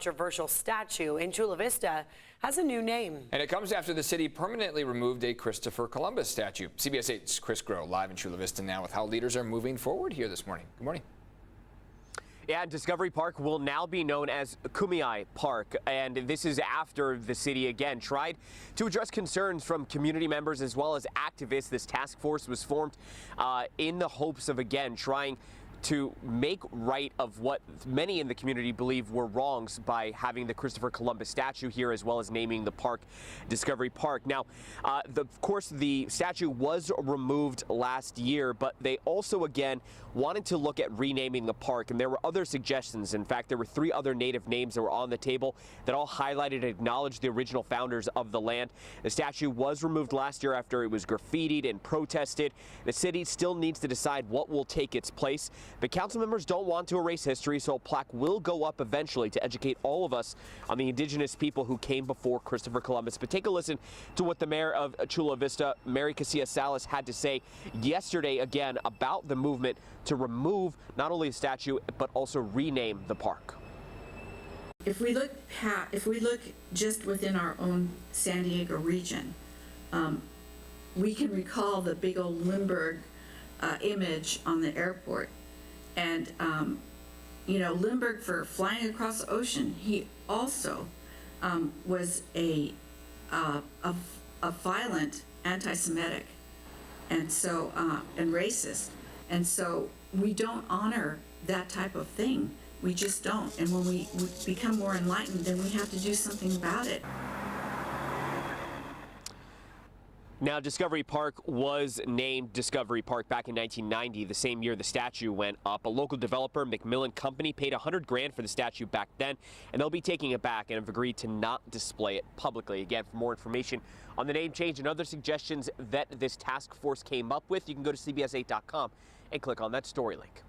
Controversial statue in Chula Vista has a new name. And it comes after the city permanently removed a Christopher Columbus statue. CBS 8's Chris Groh live in Chula Vista now with how leaders are moving forward here this morning. Good morning. Yeah, Discovery Park will now be known as Kumeyaay Park, and this is after the city again tried to address concerns from community members as well as activists. This task force was formed in the hopes of again trying to make right of what many in the community believe were wrongs by having the Christopher Columbus statue here, as well as naming the park Discovery Park. Now, of course, the statue was removed last year, but they also, again, wanted to look at renaming the park, and there were other suggestions. In fact, there were 3 other native names that were on the table that all highlighted and acknowledged the original founders of the land. The statue was removed last year after it was graffitied and protested. The city still needs to decide what will take its place. But council members don't want to erase history, so a plaque will go up eventually to educate all of us on the indigenous people who came before Christopher Columbus. But take a listen to what the mayor of Chula Vista, Mary Casillas-Salas, had to say yesterday again about the movement to remove not only the statue, but also rename the park. If we look just within our own San Diego region, we can recall the big old Lindbergh image on the airport. And, you know, Lindbergh, for flying across the ocean, he also was a violent anti-Semitic and so and racist. And so we don't honor that type of thing. We just don't. And when we become more enlightened, then we have to do something about it. Now, Discovery Park was named Discovery Park back in 1990, the same year the statue went up. A local developer, McMillan Company, paid $100 grand for the statue back then, and they'll be taking it back and have agreed to not display it publicly. Again, for more information on the name change and other suggestions that this task force came up with, you can go to CBS8.com and click on that story link.